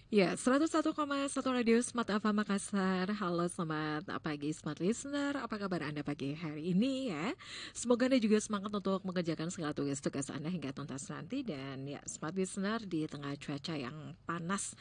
Ya, 101,1 Radio Smart FM Makassar. Halo, selamat pagi Smart Listener. Apa kabar Anda pagi hari ini ya? Semoga Anda juga semangat untuk mengerjakan segala tugas-tugas Anda hingga tuntas nanti. Dan ya, Smart Listener, di tengah cuaca yang panas,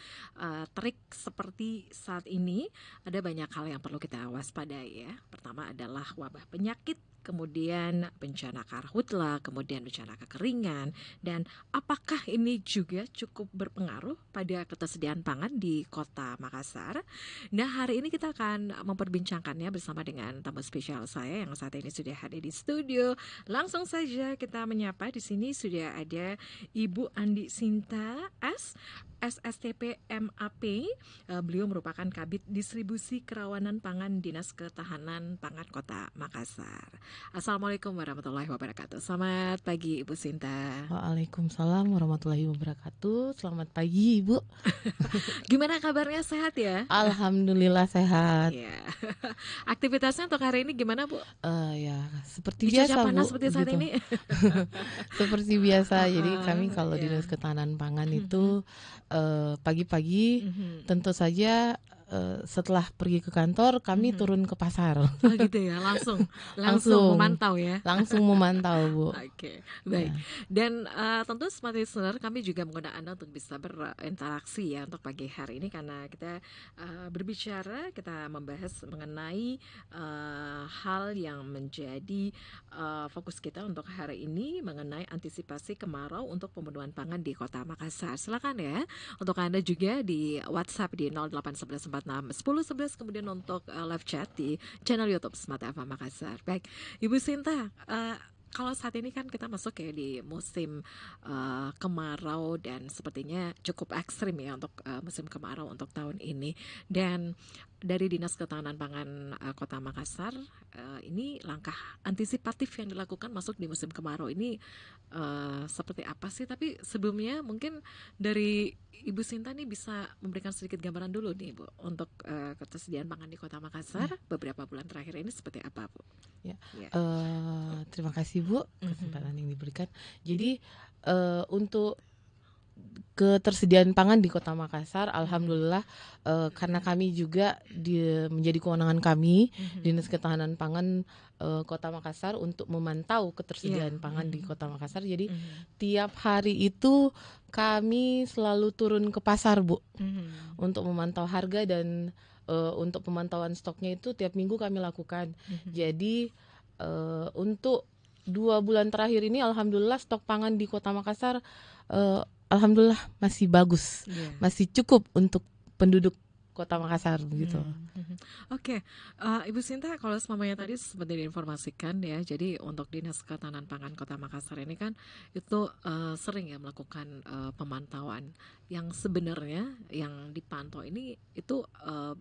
terik seperti saat ini, ada banyak hal yang perlu kita waspadai ya. Pertama adalah wabah penyakit, kemudian bencana karhutla, kemudian bencana kekeringan, dan apakah ini juga cukup berpengaruh pada ketersediaan pangan di Kota Makassar? Nah, hari ini kita akan memperbincangkannya bersama dengan tamu spesial saya yang saat ini sudah hadir di studio. Langsung saja kita menyapa. Di sini sudah ada Ibu Andi Sinta S, SSTP MAP. Beliau merupakan Kabid Distribusi Kerawanan Pangan Dinas Ketahanan Pangan Kota Makassar. Assalamualaikum warahmatullahi wabarakatuh. Selamat pagi Ibu Sinta. Waalaikumsalam warahmatullahi wabarakatuh. Selamat pagi, Ibu. Gimana kabarnya, sehat ya? Alhamdulillah sehat. Ya. Aktivitasnya untuk hari ini gimana, Bu? Ya, seperti Di cuaca biasa, panas Bu, seperti saat gitu. ini. Seperti biasa. Jadi kami kalau Ya. Dinas Ketahanan Pangan itu pagi-pagi tentu saja setelah pergi ke kantor kami turun ke pasar. Oh gitu ya, langsung Langsung memantau ya. langsung memantau, Bu. Oke, baik. Ya. Dan tentu Smart Listener, kami juga mengundang Anda untuk bisa berinteraksi ya untuk pagi hari ini, karena kita berbicara, kita membahas mengenai hal yang menjadi fokus kita untuk hari ini, mengenai antisipasi kemarau untuk pemenuhan pangan di Kota Makassar. Silakan ya untuk Anda juga di WhatsApp di 0811461011, kemudian untuk live chat di channel YouTube Smart FM Makassar. Baik, Ibu Sinta, kalau saat ini kan kita masuk ya di musim kemarau, dan sepertinya cukup ekstrim ya untuk musim kemarau untuk tahun ini. Dan dari Dinas Ketahanan Pangan Kota Makassar, ini langkah antisipatif yang dilakukan masuk di musim kemarau ini seperti apa sih? Tapi sebelumnya mungkin dari Ibu Sinta nih bisa memberikan sedikit gambaran dulu nih, Bu, untuk ketersediaan pangan di Kota Makassar beberapa bulan terakhir ini seperti apa, Bu? Ya. Ya. Terima kasih, Bu, kesempatan yang diberikan. Jadi untuk ketersediaan pangan di Kota Makassar, alhamdulillah, karena kami juga menjadi kewenangan kami Dinas Ketahanan Pangan Kota Makassar untuk memantau ketersediaan pangan di Kota Makassar. Jadi tiap hari itu kami selalu turun ke pasar, Bu, untuk memantau harga, dan untuk pemantauan stoknya itu tiap minggu kami lakukan. Jadi untuk 2 bulan terakhir ini alhamdulillah stok pangan di Kota Makassar alhamdulillah masih bagus, masih cukup untuk penduduk Kota Makassar gitu. Oke, Ibu Sinta, kalau semuanya tadi seperti diinformasikan ya, jadi untuk Dinas Ketahanan Pangan Kota Makassar ini kan itu sering ya melakukan pemantauan, yang sebenarnya yang dipantau ini itu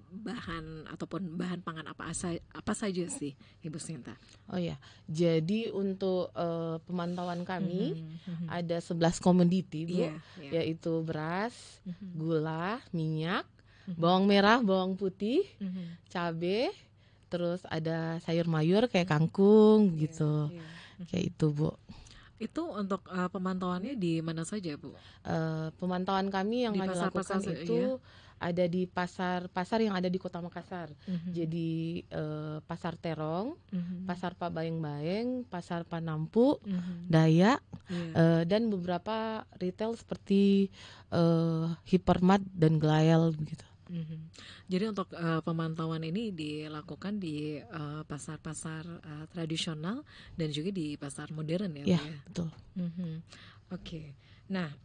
bahan ataupun bahan pangan apa saja sih, Ibu Sinta? Oh ya, jadi untuk pemantauan kami ada 11 komoditi, Bu, yaitu beras, gula, minyak, bawang merah, bawang putih, cabai, terus ada sayur mayur kayak kangkung gitu. Kayak itu, Bu. Itu untuk pemantauannya di mana saja, Bu? Pemantauan kami yang Di kami pasar-pasar, lakukan itu ada di pasar yang ada di Kota Makassar. Jadi Pasar Terong, Pasar Pabayeng-Bayeng, Pasar Panampu, Dayak, dan beberapa retail seperti Hypermart dan Glayel begitu. Jadi untuk pemantauan ini dilakukan di pasar-pasar tradisional dan juga di pasar modern ya, Bu, Ya, ya? betul. Oke. Nah,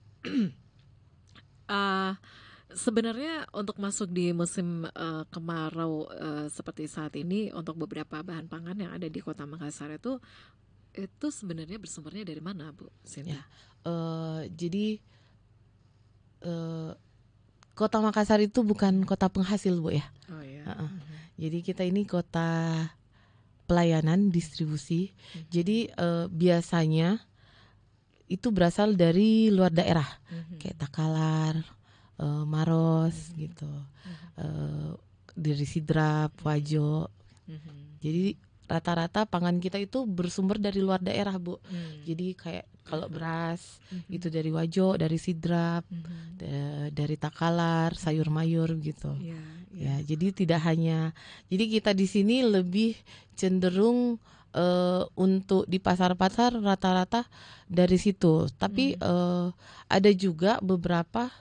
sebenarnya untuk masuk di musim kemarau seperti saat ini, untuk beberapa bahan pangan yang ada di Kota Makassar itu sebenarnya bersumbernya dari mana, Bu Sinta? Ya, jadi Kota Makassar itu bukan kota penghasil, Bu, ya. Oh ya. Jadi kita ini kota pelayanan distribusi. Jadi biasanya itu berasal dari luar daerah, kayak Takalar, Maros gitu, dari Sidrap, Wajo. Jadi rata-rata pangan kita itu bersumber dari luar daerah, Bu. Hmm. Jadi kayak kalau beras Mhm. itu dari Wajo, dari Sidrap, dari Takalar, sayur mayur gitu. Iya, Ya, jadi jadi kita di sini lebih cenderung untuk di pasar-pasar rata-rata dari situ. Tapi ada juga beberapa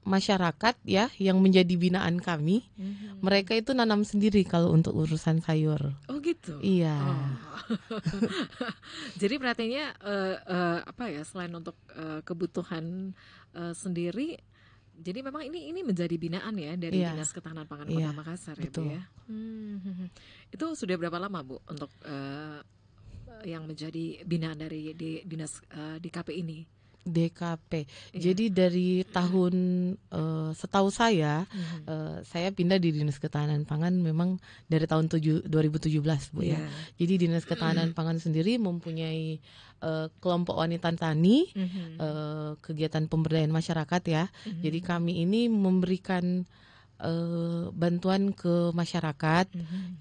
masyarakat ya yang menjadi binaan kami. Mereka itu nanam sendiri kalau untuk urusan sayur. Oh gitu. Iya. Oh. Jadi perhatiannya apa ya, selain untuk kebutuhan sendiri, jadi memang ini menjadi binaan ya dari Iya. Dinas Ketahanan Pangan Iya, Kota Makassar ya, Bu betul. ya. Itu sudah berapa lama, Bu, untuk yang menjadi binaan dari dinas di KP ini? DKP. Iya. Jadi dari tahun setahu saya pindah di Dinas Ketahanan Pangan memang dari tahun 2017, Bu ya. Iya. Jadi Dinas Ketahanan Pangan sendiri mempunyai kelompok wanita tani, kegiatan pemberdayaan masyarakat ya. Jadi kami ini memberikan bantuan ke masyarakat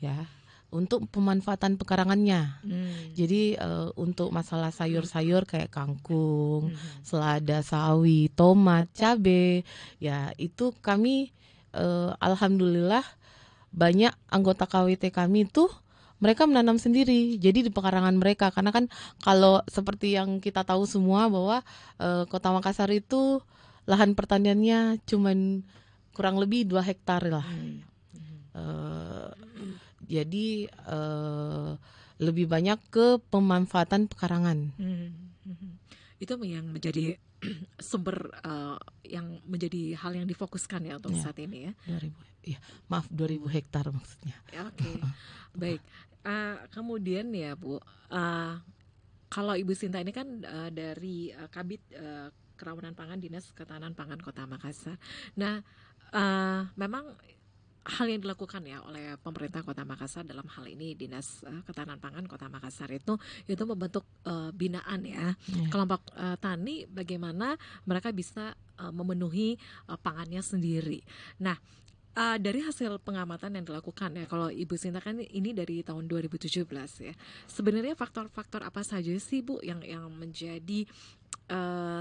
ya untuk pemanfaatan pekarangannya. Jadi untuk masalah sayur-sayur kayak kangkung, selada, sawi, tomat, cabe, ya itu kami alhamdulillah banyak anggota KWT kami tuh mereka menanam sendiri. Jadi di pekarangan mereka, karena kan kalau seperti yang kita tahu semua bahwa Kota Makassar itu lahan pertaniannya cuman kurang lebih 2 hektar lah. Jadi lebih banyak ke pemanfaatan pekarangan. Itu yang menjadi sumber yang menjadi hal yang difokuskan ya untuk saat ini ya. 2000 hektar maksudnya. Oke. Baik. Kemudian ya, Bu, kalau Ibu Sinta ini kan dari Kabid Kerawanan Pangan Dinas Ketahanan Pangan Kota Makassar. Nah, memang hal yang dilakukan ya oleh pemerintah Kota Makassar dalam hal ini Dinas Ketahanan Pangan Kota Makassar itu membentuk binaan ya, kelompok tani, bagaimana mereka bisa memenuhi pangannya sendiri. Nah, dari hasil pengamatan yang dilakukan ya, kalau Ibu Sinta kan ini dari tahun 2017 ya. Sebenarnya faktor-faktor apa saja sih, Bu, yang menjadi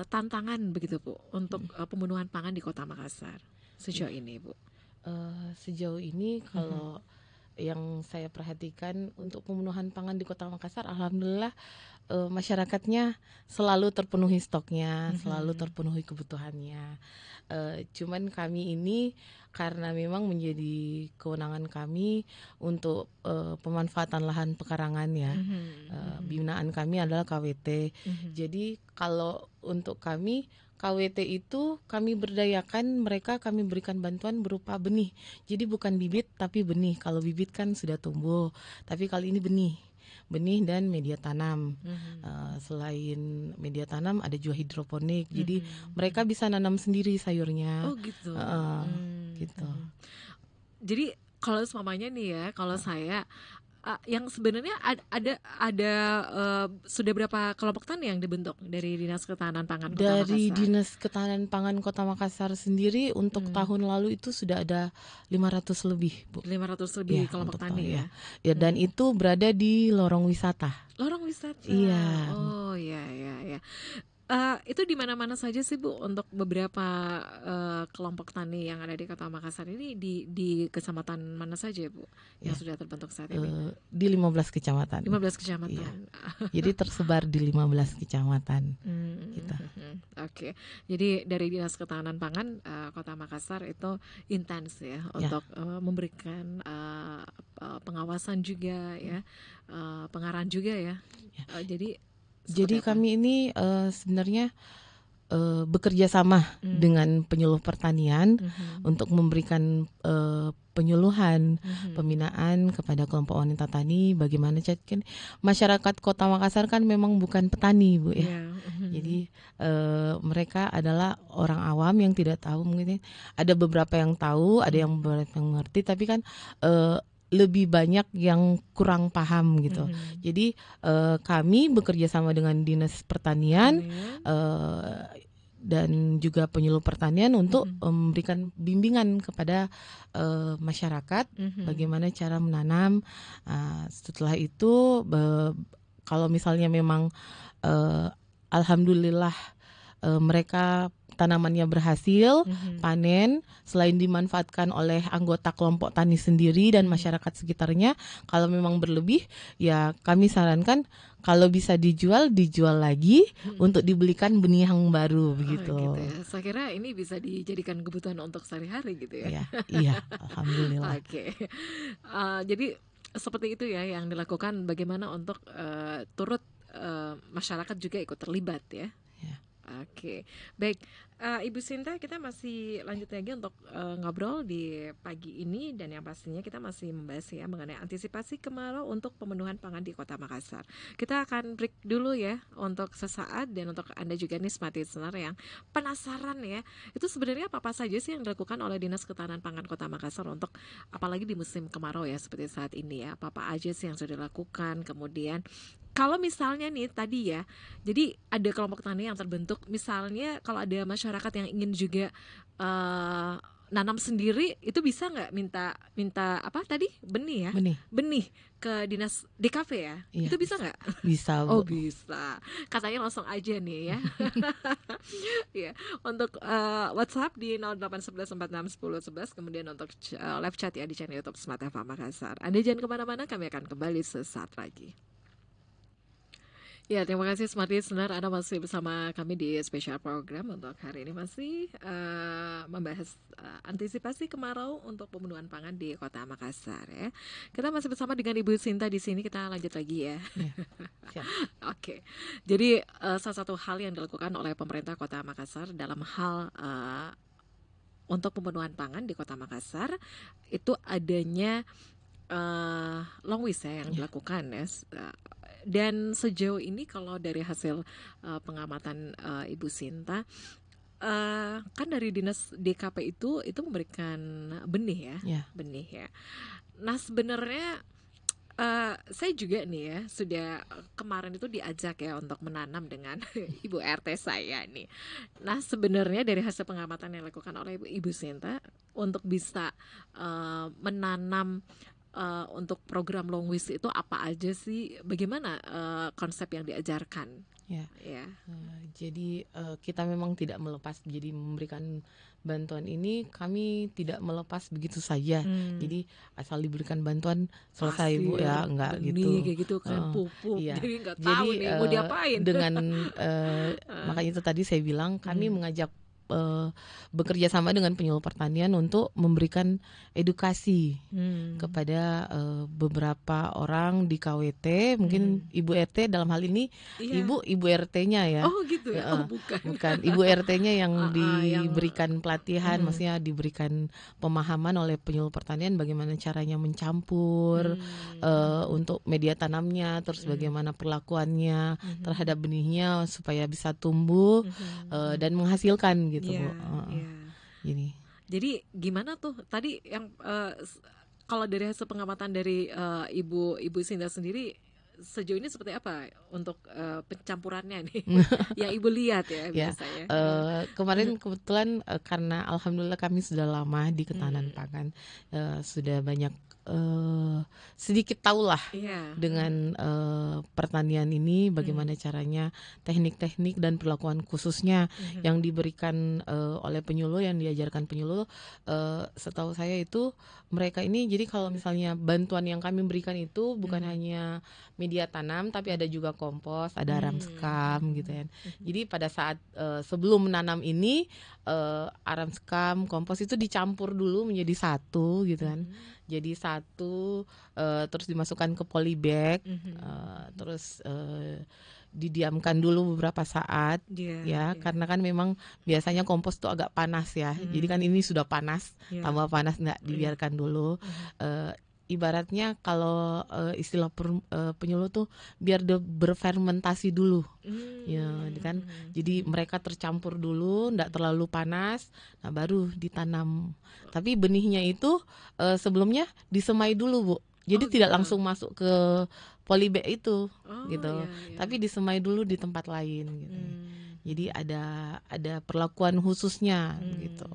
tantangan begitu, Bu, untuk pemenuhan pangan di Kota Makassar sejauh ini, Bu? Sejauh ini kalau yang saya perhatikan untuk pemenuhan pangan di Kota Makassar, alhamdulillah masyarakatnya selalu terpenuhi stoknya, selalu terpenuhi kebutuhannya. Cuman kami ini karena memang menjadi kewenangan kami untuk pemanfaatan lahan pekarangan ya. Binaan kami adalah KWT. Jadi kalau untuk kami KWT itu kami berdayakan mereka, kami berikan bantuan berupa benih. Jadi bukan bibit tapi benih. Kalau bibit kan sudah tumbuh, tapi kali ini benih dan media tanam. Selain media tanam ada juga hidroponik. Jadi mereka bisa nanam sendiri sayurnya. Oh gitu. Gitu. Jadi kalau semuanya nih ya, kalau saya yang sebenarnya ada sudah berapa kelompok tani yang dibentuk dari Dinas Ketahanan Pangan Kota Makassar? Dari Dinas Ketahanan Pangan Kota Makassar sendiri untuk tahun lalu itu sudah ada 500 lebih, Bu. 500 lebih kelompok tani ya. Ya, dan itu berada di lorong wisata. Lorong wisata. Iya. Oh ya. Itu di mana-mana saja sih, Bu, untuk beberapa kelompok tani yang ada di Kota Makassar ini, di kecamatan mana saja, Bu, yang sudah terbentuk saat ini? Di 15 kecamatan. 15 kecamatan. Iya. Jadi tersebar di 15 kecamatan. Gitu. Oke. Jadi dari Dinas Ketahanan Pangan Kota Makassar itu intens ya untuk memberikan pengawasan juga ya, pengarahan juga ya. Jadi kami ini sebenarnya bekerja sama dengan penyuluh pertanian untuk memberikan penyuluhan, pembinaan kepada kelompok wanita tani. Bagaimana kan masyarakat Kota Makassar kan memang bukan petani, Bu ya. Jadi mereka adalah orang awam yang tidak tahu, mungkin ada beberapa yang tahu, ada yang mengerti, tapi kan lebih banyak yang kurang paham gitu. Jadi kami bekerja sama dengan Dinas Pertanian dan juga penyuluh pertanian untuk Mhm. memberikan bimbingan kepada masyarakat Mhm. bagaimana cara menanam. Setelah itu kalau misalnya memang alhamdulillah mereka tanamannya berhasil Mhm. panen, selain dimanfaatkan oleh anggota kelompok tani sendiri dan Mhm. masyarakat sekitarnya, kalau memang berlebih ya kami sarankan kalau bisa dijual lagi untuk Mhm. dibelikan benih yang baru Oh gitu begitu. ya. Saya kira ini bisa dijadikan kebutuhan untuk sehari-hari gitu ya. Ya, iya, alhamdulillah. Oke. Jadi seperti itu ya yang dilakukan bagaimana untuk turut masyarakat juga ikut terlibat ya. Ya. Oke, baik. Ibu Sinta, kita masih lanjut lagi untuk ngobrol di pagi ini dan yang pastinya kita masih membahas ya mengenai antisipasi kemarau untuk pemenuhan pangan di Kota Makassar. Kita akan break dulu ya untuk sesaat dan untuk Anda juga nih Smart Listener yang penasaran ya, itu sebenarnya apa saja sih yang dilakukan oleh Dinas Ketahanan Pangan Kota Makassar untuk apalagi di musim kemarau ya seperti saat ini ya. Apa aja sih yang sudah dilakukan? Kemudian kalau misalnya nih tadi ya, jadi ada kelompok tani yang terbentuk. Misalnya kalau ada masyarakat yang ingin juga eh, nanam sendiri, itu bisa nggak minta minta apa tadi benih ya, Benih. benih ke dinas DKV ya? Iya, Itu bisa nggak? bisa, Oh Bu. bisa. Katanya langsung aja nih ya. Ya, untuk WhatsApp di 0811461011, kemudian untuk live chat ya di channel YouTube Smart FM Makassar. Anda jangan kemana-mana, kami akan kembali sesaat lagi. Ya, terima kasih Smart Listener, Anda masih bersama kami di spesial program untuk hari ini masih membahas antisipasi kemarau untuk pemenuhan pangan di Kota Makassar ya. Kita masih bersama dengan Ibu Sinta di sini, kita lanjut lagi ya. Ya, siap. Oke. Jadi salah satu hal yang dilakukan oleh pemerintah Kota Makassar dalam hal untuk pemenuhan pangan di Kota Makassar itu adanya long wish ya yang Ya. dilakukan ya. Dan sejauh ini kalau dari hasil pengamatan Ibu Sinta, kan dari dinas DKP itu memberikan benih ya, Ya. benih ya. Nah sebenarnya saya juga nih ya sudah kemarin itu diajak ya untuk menanam dengan Ibu RT saya nih. Nah sebenarnya dari hasil pengamatan yang dilakukan oleh Ibu Sinta untuk bisa menanam untuk program long wish itu apa aja sih? Bagaimana konsep yang diajarkan? Ya. Ya. Jadi kita memang tidak melepas, jadi memberikan bantuan ini kami tidak melepas begitu saja. Jadi asal diberikan bantuan selesai Bu Pasir, ya, enggak benih gitu. kayak gitu kan, pupuk. Iya. Jadi nggak tahu Jadi nih mau diapain. dengan makanya itu tadi saya bilang kami mengajak bekerja sama dengan penyuluh pertanian untuk memberikan edukasi kepada beberapa orang di KWT, mungkin Ibu RT dalam hal ini Iya. Ibu RT-nya ya. Oh gitu ya. Oh bukan. Bukan Ibu RT-nya yang yang diberikan pelatihan, maksudnya diberikan pemahaman oleh penyuluh pertanian bagaimana caranya mencampur untuk media tanamnya, terus bagaimana perlakuannya terhadap benihnya supaya bisa tumbuh dan menghasilkan gitu Bu. Jadi gimana tuh tadi yang kalau dari hasil pengamatan dari Ibu Sinta sendiri sejauh ini seperti apa untuk pencampurannya nih yang Ibu lihat ya biasanya? Kemarin kebetulan karena alhamdulillah kami sudah lama di ketahanan pangan, sudah banyak sedikit tahulah dengan pertanian ini bagaimana caranya, teknik-teknik dan perlakuan khususnya yang diberikan oleh penyuluh, yang diajarkan penyuluh. Setahu saya itu mereka ini, jadi kalau misalnya bantuan yang kami berikan itu bukan hanya media tanam tapi ada juga kompos, ada aramskam gitu kan. Jadi pada saat sebelum menanam ini aram skam, kompos itu dicampur dulu menjadi satu gitu kan. Jadi satu terus dimasukkan ke polybag, terus didiamkan dulu beberapa saat karena kan memang biasanya kompos tuh agak panas ya. Jadi kan ini sudah panas, tambah panas, nggak dibiarkan dulu. Ibaratnya kalau istilah penyuluh tuh biar dia berfermentasi dulu, ya kan. Jadi mereka tercampur dulu, nggak terlalu panas, nah baru ditanam. Tapi benihnya itu sebelumnya disemai dulu Bu. Jadi tidak langsung masuk ke polybag itu, gitu. Tapi disemai dulu di tempat lain, gitu. Jadi ada perlakuan khususnya gitu.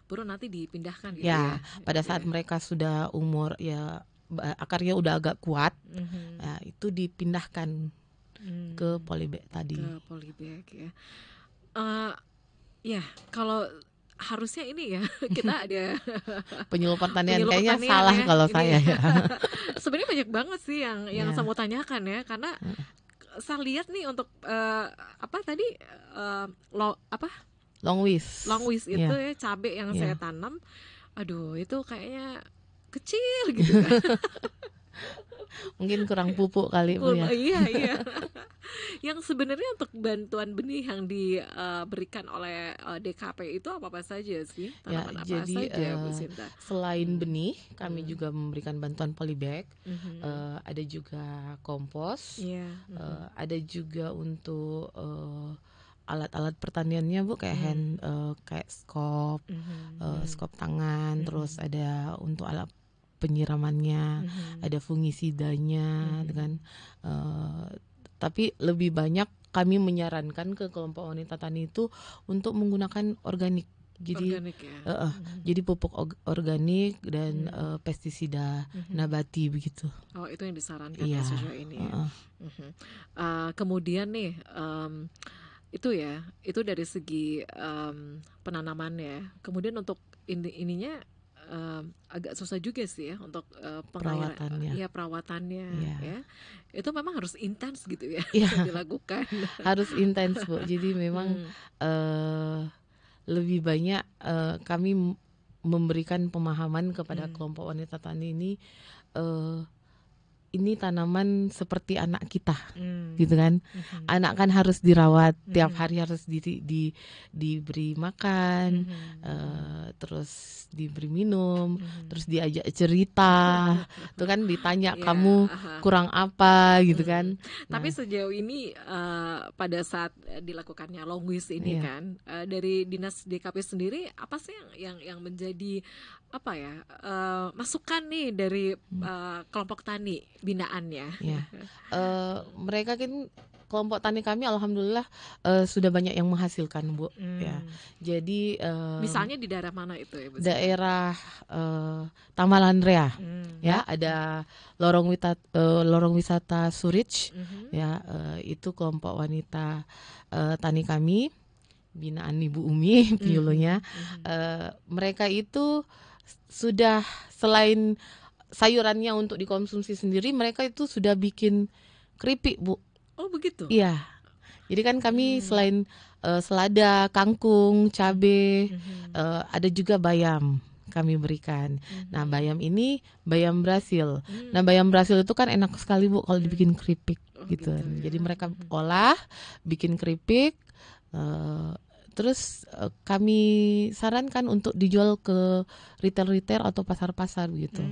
Baru nanti dipindahkan gitu ya. Ya, pada saat Ya. mereka sudah umur ya akarnya udah agak kuat, ya, itu dipindahkan ke polybag tadi. Ke polybag ya. Eh, ya, kalau harusnya ini ya kita ada Penyuluh pertanian penyuluh kayaknya pertanian salah ya. kalau Ini saya ya. sebenarnya banyak banget sih yang saya Ya, mau tanyakan ya, karena saya lihat nih untuk apa tadi long wish. longwis itu Ya, ya, cabai yang saya ya. tanam, aduh itu kayaknya kecil gitu kan. Mungkin kurang pupuk kali Bu ya. Iya, iya. Yang sebenarnya untuk bantuan benih yang diberikan oleh DKP itu apa saja sih? Ya, Tanaman apa jadi saja, Bu Sinta? selain benih, kami Hmm. juga memberikan bantuan polybag. Mhm. Ada juga kompos. Iya. Ada juga untuk alat-alat pertaniannya Bu, kayak kayak skop, skop tangan, terus ada untuk alat penyiramannya, ada fungisidanya, dengan tapi lebih banyak kami menyarankan ke kelompok wanita tani itu untuk menggunakan organik. Jadi Organik ya. jadi pupuk organik dan pestisida nabati begitu. Oh, itu yang disarankan ya Iya. sejauh ini ya. Kemudian nih, itu ya, itu dari segi penanamannya. Kemudian untuk ininya agak susah juga sih ya untuk Perawatannya. ya perawatannya Iya. ya. Itu memang harus intens gitu ya Iya. dilakukan. Harus intens Bu. Jadi memang lebih banyak kami memberikan pemahaman kepada kelompok wanita tani ini tanaman seperti anak kita, gitu kan. Anak kan harus dirawat, tiap hari harus diberi makan, terus diberi minum, terus diajak cerita, tuh kan ditanya Ya, kamu kurang apa, gitu kan. Tapi sejauh ini pada saat dilakukannya long wish ini Iya. kan, dari dinas DKP sendiri apa sih yang menjadi apa ya masukan nih dari kelompok tani binaannya? Ya, mereka kan kelompok tani kami alhamdulillah sudah banyak yang menghasilkan Bu. Ya, jadi Misalnya di daerah mana itu ya Bu? daerah Tamalan Rea, ya ada lorong wisata Surich, ya itu kelompok wanita tani kami binaan Ibu Umi penyuluhnya. Mereka itu sudah selain sayurannya untuk dikonsumsi sendiri, mereka itu sudah bikin keripik Bu. Oh begitu. Iya. Jadi kan kami selain selada, kangkung, cabe, ada juga bayam kami berikan. Nah bayam ini bayam Brasil. Nah bayam Brasil itu kan enak sekali Bu kalau dibikin keripik gitu. Jadi mereka olah, bikin keripik. Terus kami sarankan untuk dijual ke retail-retail atau pasar-pasar gitu.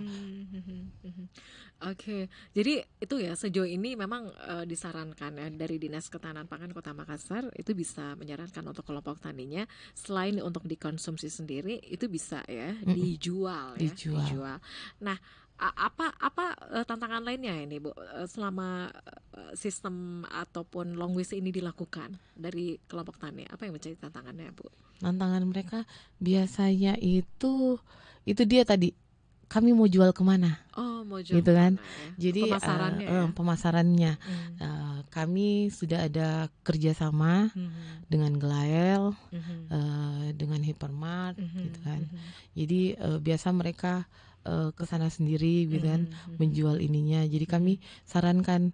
Oke, jadi itu ya sejauh ini memang disarankan ya dari Dinas Ketahanan Pangan Kota Makassar itu bisa menyarankan untuk kelompok taninya selain untuk dikonsumsi sendiri itu bisa ya dijual ya. Dijual. Nah, apa tantangan lainnya ini Bu selama sistem ataupun long wish ini dilakukan dari kelompok tani? Apa yang menjadi tantangannya Bu? Tantangan mereka biasanya itu dia tadi, kami mau jual kemana? Oh, mau jual Gitu kan. kemana ya? Jadi Pemasarannya ya? pemasarannya kami sudah ada kerjasama dengan Glael, dengan Hypermart, gitu kan. Jadi biasa mereka ke sana sendiri gitu kan, menjual ininya. Jadi kami sarankan,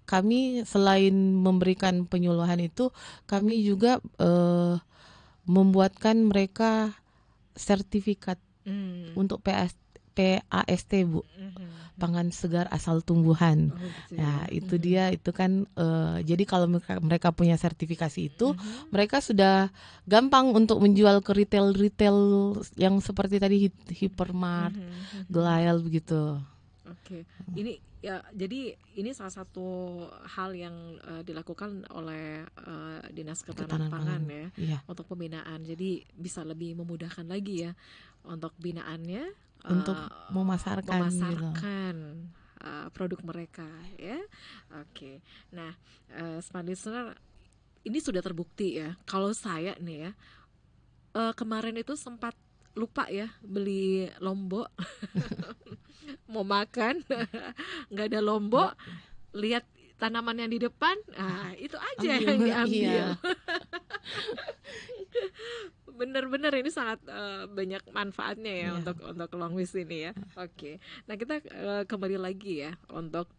kami selain memberikan penyuluhan itu, kami juga membuatkan mereka sertifikat untuk PAST Bu, pangan segar asal tumbuhan. Oh, gitu Nah ya. itu dia, itu kan jadi kalau mereka punya sertifikasi itu, mereka sudah gampang untuk menjual ke retail yang seperti tadi Hypermart, Glael begitu. Oke, ini ya jadi ini salah satu hal yang dilakukan oleh Dinas Ketahanan Ketahanan Pangan pangan. ya Iya. untuk pembinaan. Jadi bisa lebih memudahkan lagi ya untuk binaannya Untuk memasarkan gitu. produk mereka ya. Oke. Nah, smart listener ini sudah terbukti ya. Kalau saya nih ya, kemarin itu sempat lupa ya beli lombok, mau makan, nggak ada lombok, Mbak, lihat tanaman yang di depan, itu aja ambil yang Mbak, iya, diambil. Bener-bener ini sangat banyak manfaatnya ya iya, untuk long wish ini ya. Oke, nah kita kembali lagi ya untuk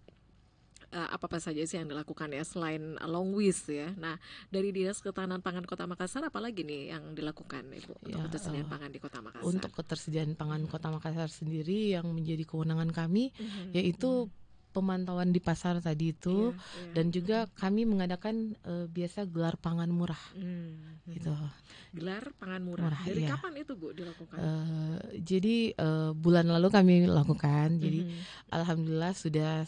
apa-apa saja sih yang dilakukan ya selain long wish ya. Nah, dari Dinas Ketahanan Pangan Kota Makassar apalagi nih yang dilakukan Ibu untuk iya. ketersediaan pangan di Kota Makassar? Untuk ketersediaan pangan Mhm, Kota Makassar sendiri yang menjadi kewenangan kami mhm, yaitu mhm. pemantauan di pasar tadi Iya, itu, iya. dan Mhm, juga kami mengadakan biasa gelar pangan murah mhm. gitu. Gelar pangan murah. Murah, Dari iya. kapan itu Bu dilakukan? Jadi bulan lalu kami lakukan. Jadi Mhm, alhamdulillah sudah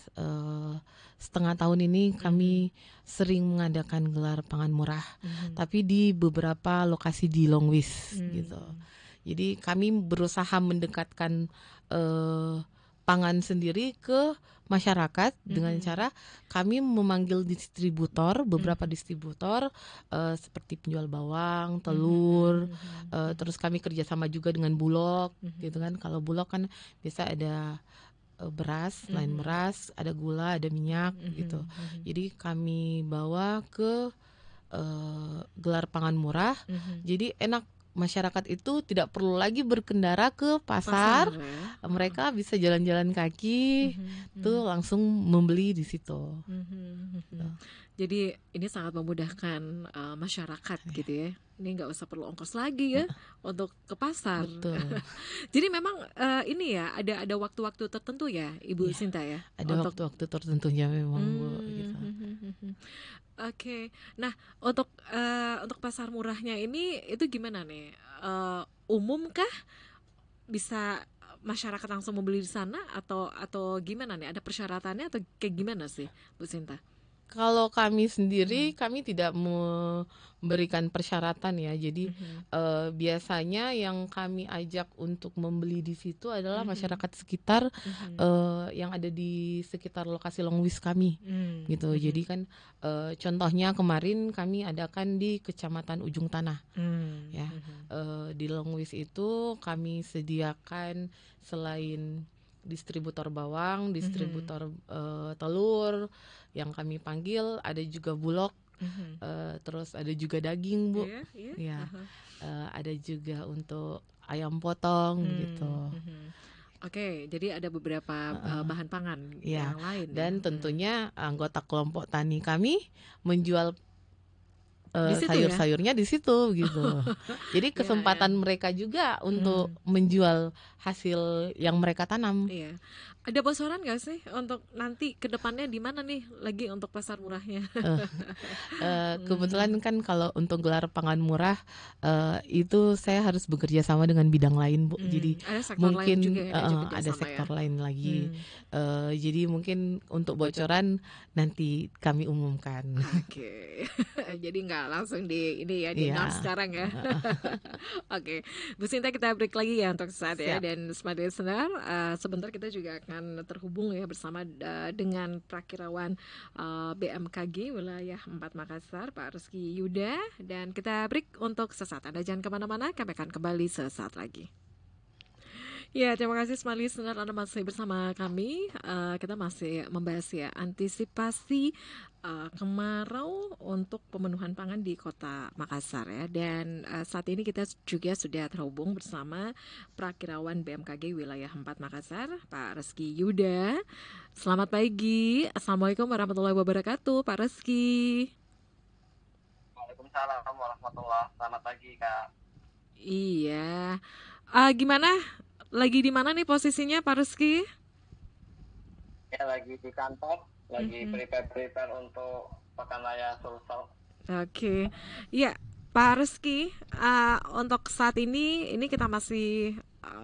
setengah tahun ini mhm, kami sering mengadakan gelar pangan murah, mhm, tapi di beberapa lokasi di Longwis gitu. mhm, Jadi kami berusaha mendekatkan eh, pangan sendiri ke masyarakat dengan mhm, cara kami memanggil distributor, beberapa mhm, distributor seperti penjual bawang, mhm, telur, mhm, mhm, terus kami kerjasama juga dengan Bulog gitu mhm, kan. Kalau Bulog kan biasa ada beras, selain mhm, beras ada gula, ada minyak gitu. mhm, mhm, Jadi kami bawa ke gelar pangan murah. mhm. Jadi enak, masyarakat itu tidak perlu lagi berkendara ke pasar, Pasar ya? Heeh. mereka bisa jalan-jalan kaki, Mhm, tuh mhm. langsung membeli di situ. Mhm, Gitu. mhm. Jadi ini sangat memudahkan masyarakat Ya, gitu ya. Ini nggak usah perlu ongkos lagi ya untuk ke pasar. betul. Jadi memang ini ya ada waktu-waktu tertentu ya Ibu Iya, Sinta ya ada untuk. waktu-waktu tertentunya memang Bu Hmm, gitu. Oke. Nah untuk pasar murahnya ini itu gimana nih? Umum kah? Bisa masyarakat langsung membeli di sana atau gimana nih? Ada persyaratannya atau kayak gimana sih Bu Sinta? Kalau kami sendiri, Mhm, kami tidak memberikan persyaratan ya. Jadi mhm. biasanya yang kami ajak untuk membeli di situ adalah Mhm, masyarakat sekitar mhm, yang ada di sekitar lokasi Longwis kami, gitu. Jadi mhm, kan contohnya kemarin kami adakan di Kecamatan Ujung Tanah, ya. mhm, Di Longwis itu kami sediakan selain distributor bawang, mhm, distributor telur yang kami panggil, ada juga Bulog, mhm. terus ada juga daging Bu, Iya, iya, ya, aha, ada juga untuk ayam potong gitu. mhm. Oke, jadi ada beberapa Heeh, bahan pangan ya, yang lain ya. dan tentunya anggota kelompok tani kami menjual Di situ ya? sayur-sayurnya di situ gitu. Jadi Ya, ya. kesempatan mereka juga untuk Hmm, menjual hasil yang mereka tanam. iya. Ada bocoran nggak sih untuk nanti ke depannya di mana nih lagi untuk pasar murahnya? Eh, Kebetulan Hmm, kan kalau untuk gelar pangan murah itu saya harus bekerja sama dengan bidang lain Bu. Jadi ada sektor lain juga mungkin yang diajak kerja ada sama ya. sektor lain lagi. Hmm. Jadi mungkin untuk bocoran nanti kami umumkan. Oke, jadi nggak langsung di ini ya di announce Iya, sekarang ya. Oke, Bu Sinta kita break lagi ya untuk saat ya siap. dan smart listener sebentar kita juga akan terhubung ya bersama dengan Prakirawan BMKG wilayah 4 Makassar Pak Rizky Yuda dan kita break untuk sesaat. Anda jangan kemana-mana, kami akan kembali sesaat lagi. Ya, terima kasih smart listener Anda masih bersama kami. Kita masih membahas ya antisipasi kemarau untuk pemenuhan pangan di Kota Makassar ya. Dan saat ini kita juga sudah terhubung bersama Prakirawan BMKG wilayah 4 Makassar, Pak Reski Yuda. Selamat pagi. Assalamualaikum warahmatullahi wabarakatuh, Pak Reski. Waalaikumsalam warahmatullah. Selamat pagi, Kak. Iya. Gimana? Lagi di mana nih posisinya, Pak Reski? Ya, lagi di kantor, lagi Mhm. prepare untuk pekan raya Sulsel. Oke, ya Pak Reski, untuk saat ini kita masih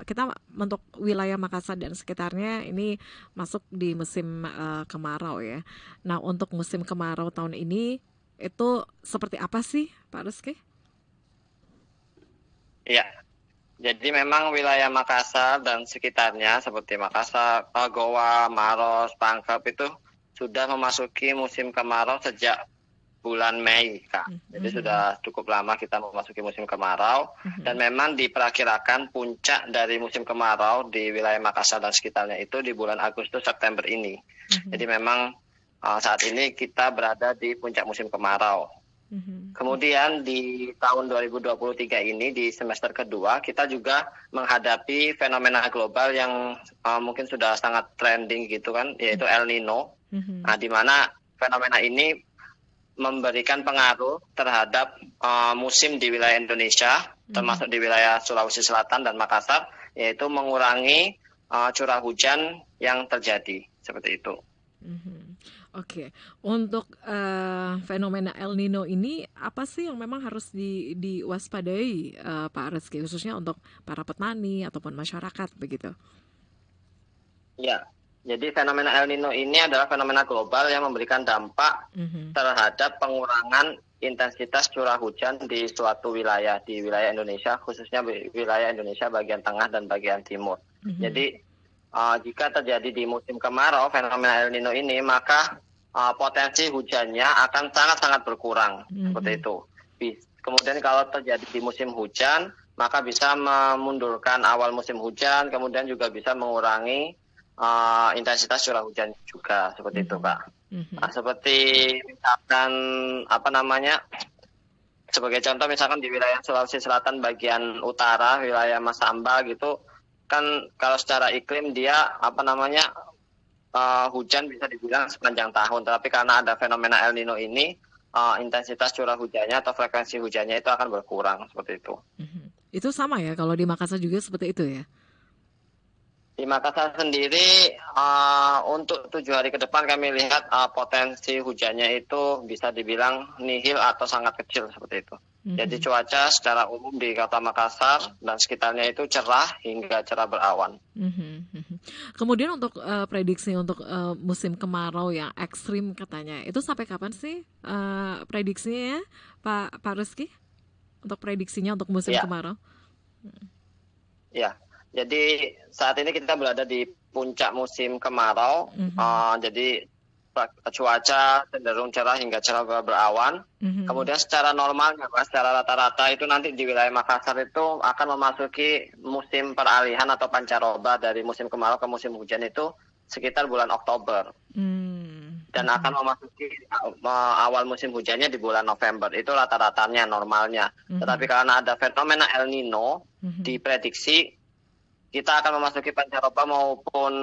kita untuk wilayah Makassar dan sekitarnya ini masuk di musim kemarau ya. Nah untuk musim kemarau tahun ini itu seperti apa sih Pak Reski? Ya, jadi memang wilayah Makassar dan sekitarnya seperti Makassar, Goa, Maros, Pangkep itu sudah memasuki musim kemarau sejak bulan Mei, Kak. Jadi sudah cukup lama kita memasuki musim kemarau, dan memang diperkirakan puncak dari musim kemarau di wilayah Makassar dan sekitarnya itu di bulan Agustus September ini. Jadi memang saat ini kita berada di puncak musim kemarau. Kemudian di tahun 2023 ini di semester kedua kita juga menghadapi fenomena global yang mungkin sudah sangat trending gitu kan, yaitu El Nino. Nah, di mana fenomena ini memberikan pengaruh terhadap musim di wilayah Indonesia, termasuk di wilayah Sulawesi Selatan dan Makassar, yaitu mengurangi curah hujan yang terjadi seperti itu. Oke, untuk fenomena El Nino ini apa sih yang memang harus diwaspadai, Pak Reski, khususnya untuk para petani ataupun masyarakat begitu? Ya, jadi fenomena El Nino ini adalah fenomena global yang memberikan dampak terhadap pengurangan intensitas curah hujan di suatu wilayah, di wilayah Indonesia, khususnya wilayah Indonesia bagian tengah dan bagian timur. Jadi jika terjadi di musim kemarau fenomena El Nino ini, maka potensi hujannya akan sangat-sangat berkurang, seperti itu. Kemudian kalau terjadi di musim hujan, maka bisa memundurkan awal musim hujan, kemudian juga bisa mengurangi intensitas curah hujan juga, seperti itu, Kak. Nah, seperti misalkan sebagai contoh misalkan di wilayah Sulawesi Selatan bagian utara, wilayah Masamba gitu, kan kalau secara iklim dia hujan bisa dibilang sepanjang tahun, tapi karena ada fenomena El Nino ini, intensitas curah hujannya atau frekuensi hujannya itu akan berkurang, seperti itu. Itu sama ya kalau di Makassar juga seperti itu ya? Di Makassar sendiri untuk 7 hari ke depan kami lihat potensi hujannya itu bisa dibilang nihil atau sangat kecil, seperti itu. Jadi cuaca secara umum di Kota Makassar dan sekitarnya itu cerah hingga cerah berawan. Kemudian untuk prediksi untuk musim kemarau yang ekstrim katanya, itu sampai kapan sih prediksinya ya, Pak Reski? Untuk prediksinya untuk musim kemarau? Ya, jadi saat ini kita berada di puncak musim kemarau. Jadi cuaca cenderung cerah hingga cerah berawan. Kemudian secara normalnya, secara rata-rata itu nanti di wilayah Makassar itu akan memasuki musim peralihan atau pancaroba dari musim kemarau ke musim hujan itu sekitar bulan Oktober. Dan akan memasuki awal musim hujannya di bulan November. Itu rata-ratanya normalnya. Tetapi karena ada fenomena El Nino, diprediksi kita akan memasuki pancaroba maupun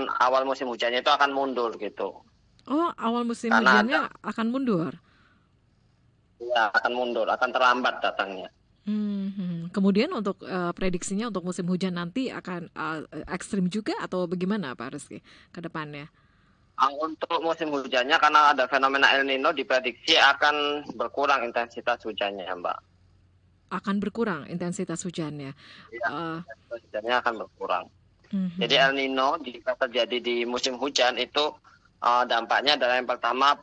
awal musim hujannya itu akan mundur gitu. Oh, awal musim hujannya akan mundur? Ya, akan mundur, akan terlambat datangnya. Kemudian untuk prediksinya untuk musim hujan nanti akan ekstrim juga atau bagaimana, Pak Reski, ke depannya? Untuk musim hujannya karena ada fenomena El Nino diprediksi akan berkurang intensitas hujannya, Mbak. Akan berkurang intensitas hujannya? Ya, hujannya akan berkurang. Jadi El Nino jika terjadi di musim hujan itu dampaknya adalah yang pertama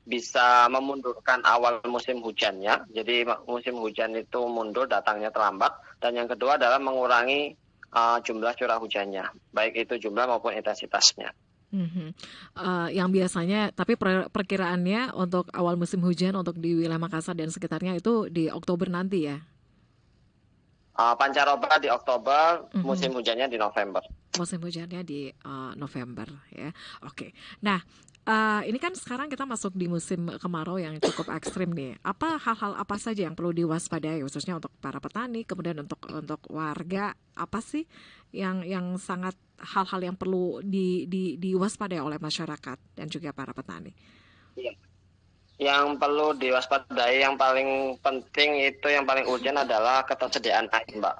bisa memundurkan awal musim hujannya. Jadi musim hujan itu mundur, datangnya terlambat. Dan yang kedua adalah mengurangi jumlah curah hujannya, baik itu jumlah maupun intensitasnya. Yang biasanya, tapi perkiraannya untuk awal musim hujan untuk di wilayah Makassar dan sekitarnya itu di Oktober nanti ya? Pancaroba di Oktober, musim hujannya di November. Musim hujannya di November ya. Oke. Nah, ini kan sekarang kita masuk di musim kemarau yang cukup ekstrim nih. Hal-hal apa saja yang perlu diwaspadai khususnya untuk para petani, kemudian untuk warga, apa sih yang sangat hal-hal yang perlu diwaspadai oleh masyarakat dan juga para petani? Iya. Yang perlu diwaspadai yang paling penting itu yang paling urgent adalah ketersediaan air, Mbak.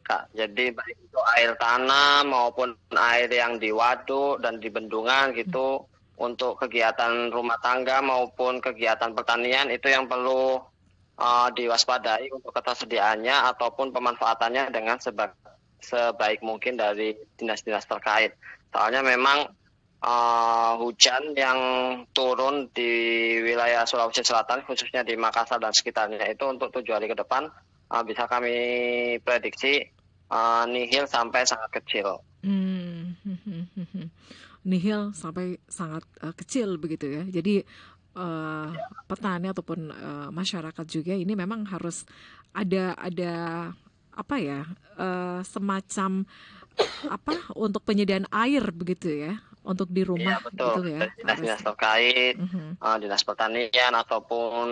Kak, jadi baik itu air tanah maupun air yang di waduk dan di bendungan gitu, untuk kegiatan rumah tangga maupun kegiatan pertanian itu yang perlu diwaspadai untuk ketersediaannya ataupun pemanfaatannya dengan sebaik mungkin dari dinas-dinas terkait. Soalnya memang hujan yang turun di wilayah Sulawesi Selatan khususnya di Makassar dan sekitarnya itu untuk 7 hari ke depan bisa kami prediksi nihil sampai sangat kecil. Nihil sampai sangat kecil begitu ya. Jadi eh, petani ataupun masyarakat juga ini memang harus ada apa ya, semacam apa untuk penyediaan air begitu ya untuk di Iya rumah betul, gitu ya dari Pak dinas-dinas Rizky. terkait, Mhm. dinas pertanian ataupun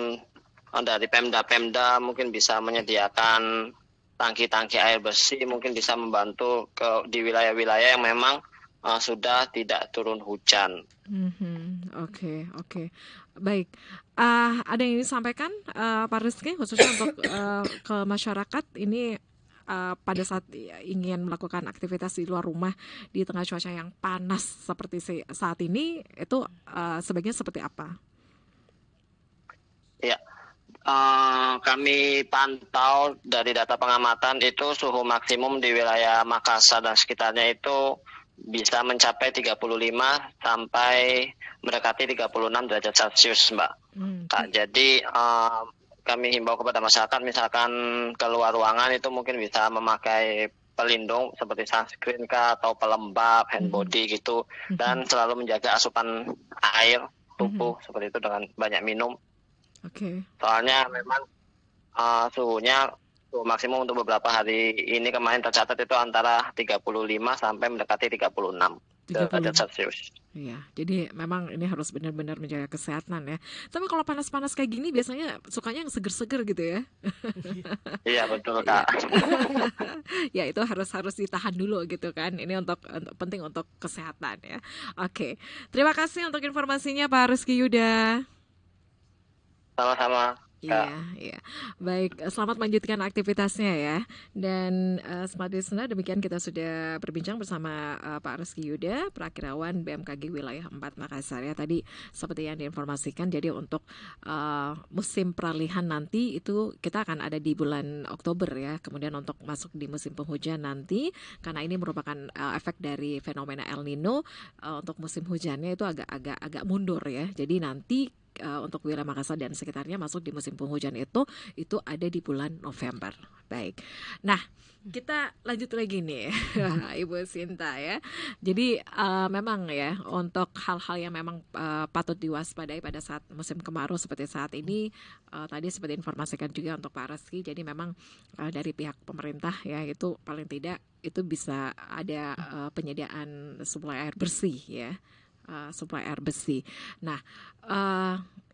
dari Pemda-Pemda mungkin bisa menyediakan tangki-tangki air bersih, mungkin bisa membantu di wilayah-wilayah yang memang sudah tidak turun hujan. Mhm. Oke, oke. Baik. Ada yang ingin disampaikan Pak Rizky khususnya untuk ke masyarakat ini pada saat ingin melakukan aktivitas di luar rumah di tengah cuaca yang panas seperti saat ini itu sebaiknya seperti apa? Ya, kami pantau dari data pengamatan itu suhu maksimum di wilayah Makassar dan sekitarnya itu bisa mencapai 35 sampai mendekati 36 derajat Celcius, Mbak. Kak, jadi kami himbau kepada masyarakat misalkan keluar ruangan itu mungkin bisa memakai pelindung seperti sunscreen kah atau pelembab, hand body gitu, dan selalu menjaga asupan air tubuh seperti itu dengan banyak minum. Oke. Soalnya memang suhu maksimum untuk beberapa hari ini kemarin tercatat itu antara 35 sampai mendekati 36 derajat 30. Celcius. Iya, jadi memang ini harus benar-benar menjaga kesehatan ya. Tapi kalau panas-panas kayak gini biasanya sukanya yang seger-seger gitu ya. Iya betul Iya. Kak. Ya itu harus ditahan dulu gitu kan. Ini untuk penting untuk kesehatan ya. Oke. Terima kasih untuk informasinya Pak Rizky Yuda. Sama-sama Iya, Kak. iya. Baik, selamat melanjutkan aktivitasnya ya. Dan Smart Listener, demikian kita sudah berbincang bersama Pak Rizky Yuda, Prakirawan BMKG Wilayah 4 Makassar ya. Tadi seperti yang diinformasikan, jadi untuk musim peralihan nanti itu kita akan ada di bulan Oktober ya. Kemudian untuk masuk di musim penghujan nanti, karena ini merupakan efek dari fenomena El Nino, untuk musim hujannya itu agak mundur ya. Jadi nanti untuk wilayah Makassar dan sekitarnya masuk di musim penghujan itu ada di bulan November. Baik. Nah, kita lanjut lagi nih Ibu Sinta ya. Jadi memang ya untuk hal-hal yang memang patut diwaspadai pada saat musim kemarau seperti saat ini, tadi seperti informasikan juga untuk Pak Rizky. Jadi memang dari pihak pemerintah ya itu paling tidak itu bisa ada penyediaan suplai air bersih ya. Suplai air bersih. Nah,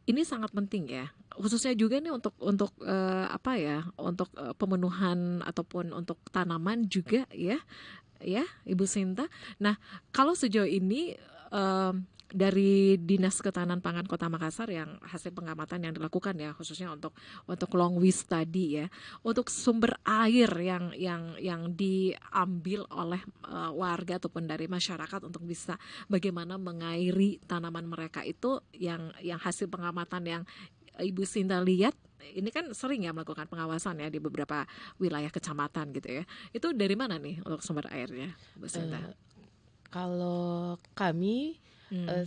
ini sangat penting ya, khususnya juga nih untuk apa ya, untuk pemenuhan ataupun untuk tanaman juga ya, Ibu Sinta. Nah, kalau sejauh ini dari Dinas Ketahanan Pangan Kota Makassar yang hasil pengamatan yang dilakukan ya khususnya untuk long wish tadi ya, untuk sumber air yang diambil oleh warga ataupun dari masyarakat untuk bisa bagaimana mengairi tanaman mereka itu yang hasil pengamatan yang Ibu Sinta lihat ini kan sering ya melakukan pengawasan ya di beberapa wilayah kecamatan gitu ya. Itu dari mana nih untuk sumber airnya, Bu Sinta? Kalau kami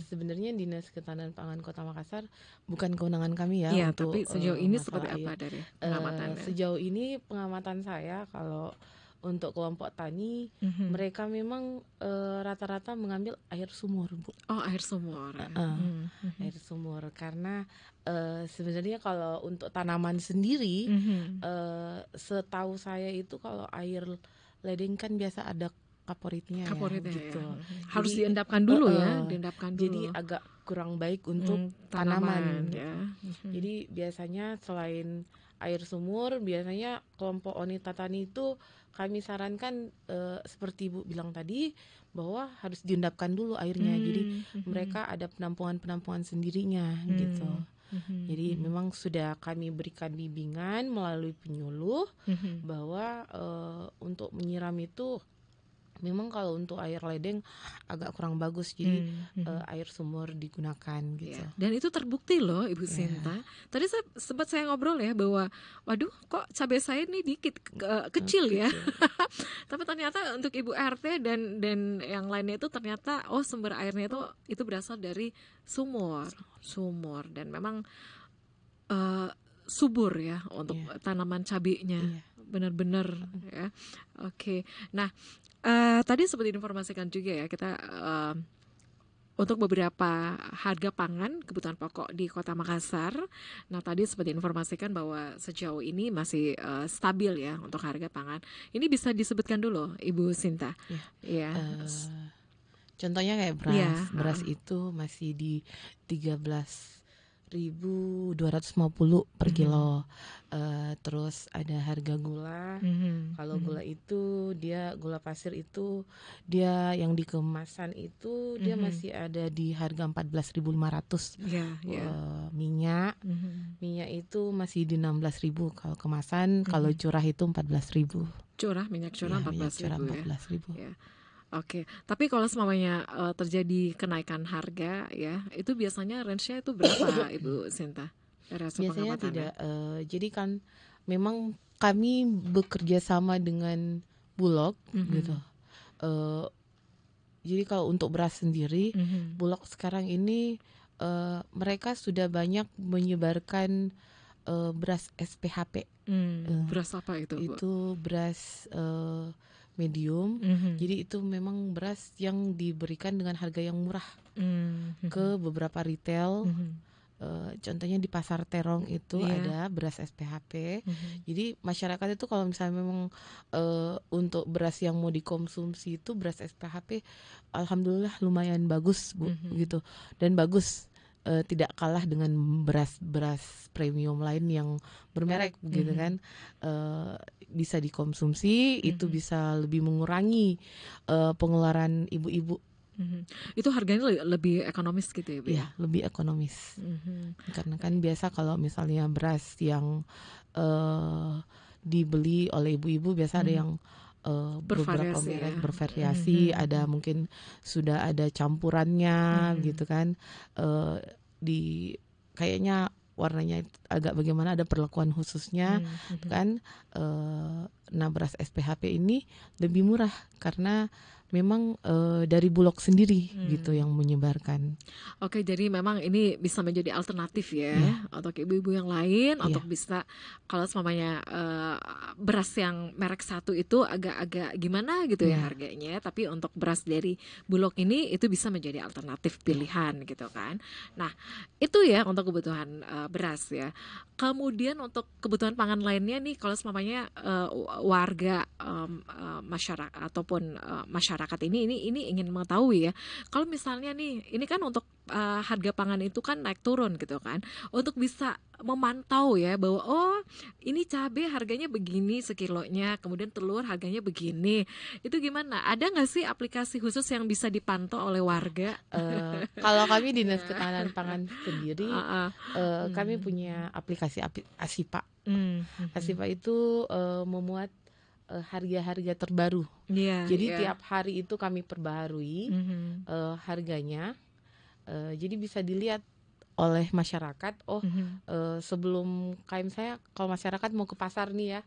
sebenarnya Dinas Ketahanan Pangan Kota Makassar bukan kewenangan kami ya Iya, untuk tapi sejauh ini seperti masalah apa air. dari pengamatannya? Sejauh ini pengamatan saya kalau untuk kelompok tani mereka memang rata-rata mengambil air sumur, Bu. Oh, air sumur. Air sumur karena sebenarnya kalau untuk tanaman sendiri setahu saya itu kalau air ledeng kan biasa ada kaporitnya ya Kaporitnya gitu. ya. Harus Jadi diendapkan dulu ya, diendapkan jadi dulu. agak kurang baik untuk Tanaman tanaman gitu. ya. Jadi biasanya selain air sumur, biasanya kelompok wanita tani itu kami sarankan seperti Ibu bilang tadi bahwa harus diendapkan dulu airnya. Jadi mereka ada penampungan sendirinya gitu. Jadi memang sudah kami berikan bimbingan melalui penyuluh bahwa untuk menyiram itu memang kalau untuk air ledeng agak kurang bagus, jadi air sumur digunakan gitu. Ya, dan itu terbukti loh Ibu Sinta. Tadi sempat saya ngobrol ya bahwa waduh kok cabai saya ini dikit kecil ya. Tapi ternyata untuk Ibu RT dan yang lainnya itu ternyata sumber airnya itu berasal dari sumur dan memang subur ya untuk tanaman cabenya. Benar-benar ya. Oke. Nah, tadi seperti diinformasikan juga ya kita untuk beberapa harga pangan kebutuhan pokok di Kota Makassar. Nah, tadi seperti informasikan bahwa sejauh ini masih stabil ya untuk harga pangan. Ini bisa disebutkan dulu, Ibu Sinta. Ya. Ya. Contohnya kayak Iya, beras itu masih di 13.250 per kilo. Terus ada harga gula. Kalau gula itu gula pasir itu dia yang di kemasan itu dia masih ada di harga 14.500. Minyak itu masih di 16.000 kalau kemasan. Kalau curah itu 14.000. Minyak curah 14.000 ya. Ya. Oke, tapi kalau semuanya terjadi kenaikan harga ya, itu biasanya range-nya itu berapa, Ibu Sinta? Biasanya tidak. Jadi kan memang kami bekerja sama dengan Bulog gitu. Jadi kalau untuk beras sendiri, Bulog sekarang ini mereka sudah banyak menyebarkan beras SPHP. Beras apa itu, Bu? Itu beras medium. Jadi itu memang beras yang diberikan dengan harga yang murah ke beberapa retail. Contohnya di Pasar Terong itu ada beras SPHP. Jadi masyarakat itu kalau misalnya memang untuk beras yang mau dikonsumsi itu beras SPHP, alhamdulillah lumayan bagus, Bu, gitu. Dan bagus. Tidak kalah dengan beras premium lain yang bermerek gitu kan. Bisa dikonsumsi, itu bisa lebih mengurangi pengeluaran ibu-ibu. Itu harganya lebih ekonomis gitu ya, Bu? Ya, lebih ekonomis. Karena kan biasa kalau misalnya beras yang dibeli oleh ibu-ibu biasa ada yang beberapa merek bervariasi, ada mungkin sudah ada campurannya gitu kan, di kayaknya warnanya agak bagaimana, ada perlakuan khususnya kan. Nah, beras SPHP ini lebih murah karena memang dari Bulog sendiri gitu yang menyebarkan. Oke, jadi memang ini bisa menjadi alternatif ya untuk ibu-ibu yang lain untuk bisa, kalau semuanya beras yang merek satu itu agak-agak gimana gitu ya harganya, tapi untuk beras dari Bulog ini itu bisa menjadi alternatif pilihan gitu kan. Nah, itu ya untuk kebutuhan beras ya. Kemudian untuk kebutuhan pangan lainnya nih, kalau semuanya warga masyarakat ataupun masyarakat ini ingin mengetahui ya, kalau misalnya nih ini kan untuk harga pangan itu kan naik turun gitu kan, untuk bisa memantau ya bahwa oh ini cabai harganya begini sekilonya, kemudian telur harganya begini, itu gimana? Ada nggak sih aplikasi khusus yang bisa dipantau oleh warga? Kalau kami Dinas Ketahanan Pangan sendiri, kami punya aplikasi Asipa. Asipa itu memuat harga-harga terbaru. Jadi tiap hari itu kami perbaharui harganya. Jadi bisa dilihat oleh masyarakat. Sebelum kayak saya, kalau masyarakat mau ke pasar nih ya,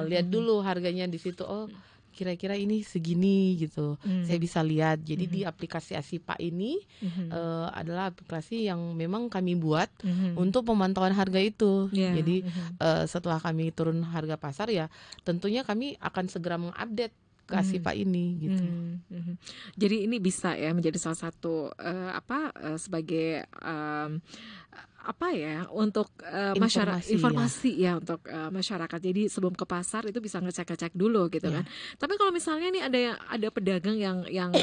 lihat dulu harganya di situ. Oh, kira-kira ini segini gitu. Saya bisa lihat. Jadi di aplikasi Asipa ini adalah aplikasi yang memang kami buat untuk pemantauan harga itu. Jadi setelah kami turun harga pasar ya, tentunya kami akan segera mengupdate ke Asipa ini gitu. Jadi ini bisa ya menjadi salah satu sebagai apa ya untuk informasi ya untuk masyarakat. Jadi sebelum ke pasar itu bisa ngecek-ngecek dulu gitu kan. Tapi kalau misalnya nih ada pedagang yang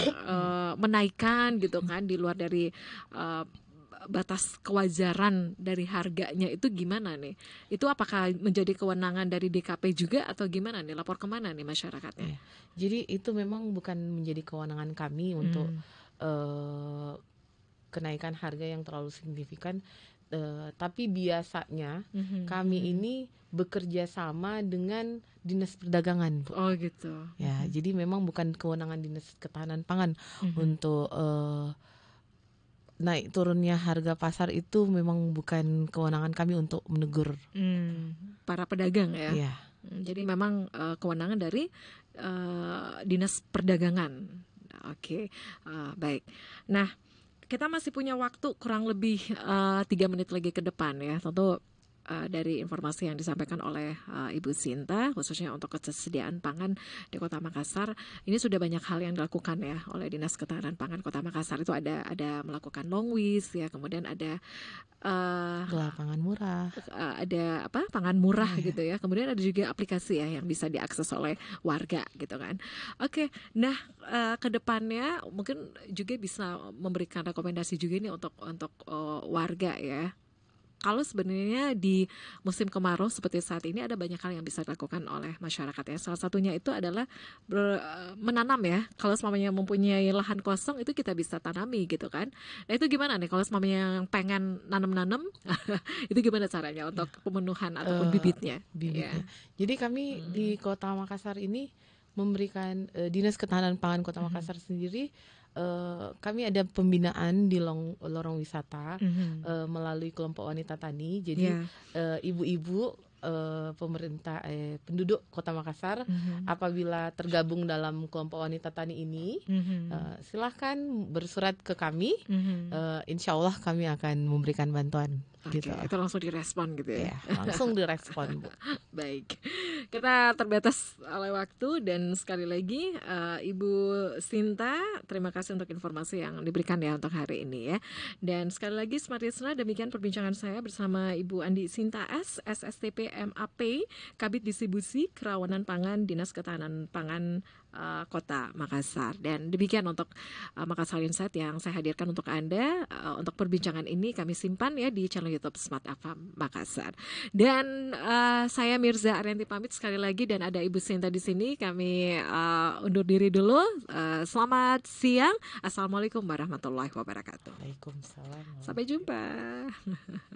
menaikkan gitu kan di luar dari batas kewajaran dari harganya, itu gimana nih? Itu apakah menjadi kewenangan dari DKP juga atau gimana nih? Lapor kemana nih masyarakatnya? Jadi itu memang bukan menjadi kewenangan kami untuk kenaikan harga yang terlalu signifikan. Tapi biasanya kami ini bekerja sama dengan Dinas Perdagangan, Bu. Oh gitu. Ya, jadi memang bukan kewenangan Dinas Ketahanan Pangan untuk naik turunnya harga pasar, itu memang bukan kewenangan kami untuk menegur para pedagang ya. Jadi memang kewenangan dari Dinas Perdagangan. Oke, baik. Nah, kita masih punya waktu kurang lebih 3 menit lagi ke depan ya. Tentu dari informasi yang disampaikan oleh Ibu Sinta, khususnya untuk ketersediaan pangan di Kota Makassar, ini sudah banyak hal yang dilakukan ya oleh Dinas Ketahanan Pangan Kota Makassar. Itu ada melakukan long wish ya, kemudian ada Gelar pangan murah. ada pangan murah gitu ya. Kemudian ada juga aplikasi ya yang bisa diakses oleh warga gitu kan. Oke, nah ke depannya mungkin juga bisa memberikan rekomendasi juga nih untuk warga ya. Kalau sebenarnya di musim kemarau seperti saat ini ada banyak hal yang bisa dilakukan oleh masyarakat ya. Salah satunya itu adalah menanam ya. Kalau semuanya mempunyai lahan kosong itu kita bisa tanami gitu kan. Nah itu gimana nih kalau semuanya yang pengen nanam-nanam itu gimana caranya untuk pemenuhan ataupun bibitnya? Bibitnya. Ya. Jadi kami di Kota Makassar ini memberikan Dinas Ketahanan Pangan Kota Makassar sendiri, kami ada pembinaan di lorong wisata melalui kelompok wanita tani. Jadi ibu-ibu pemerintah penduduk Kota Makassar apabila tergabung dalam kelompok wanita tani ini, silahkan bersurat ke kami. Insya Allah kami akan memberikan bantuan. Oke, Gitu. itu langsung direspon gitu ya. Langsung direspon, Bu. Baik, kita terbatas oleh waktu dan sekali lagi Ibu Sinta, terima kasih untuk informasi yang diberikan ya untuk hari ini ya. Dan sekali lagi Smart Listener, demikian perbincangan saya bersama Ibu Andi Sinta S, SSTP MAP, Kabid Distribusi Kerawanan Pangan Dinas Ketahanan Pangan Kota Makassar. Dan demikian untuk Makassar Insight yang saya hadirkan untuk Anda. Untuk perbincangan ini kami simpan ya di channel YouTube Smart FM Makassar. Dan saya Mirza Arianti pamit sekali lagi dan ada Ibu Sinta di sini. Kami undur diri dulu. Selamat siang. Assalamualaikum warahmatullahi wabarakatuh. Waalaikumsalam. Sampai jumpa.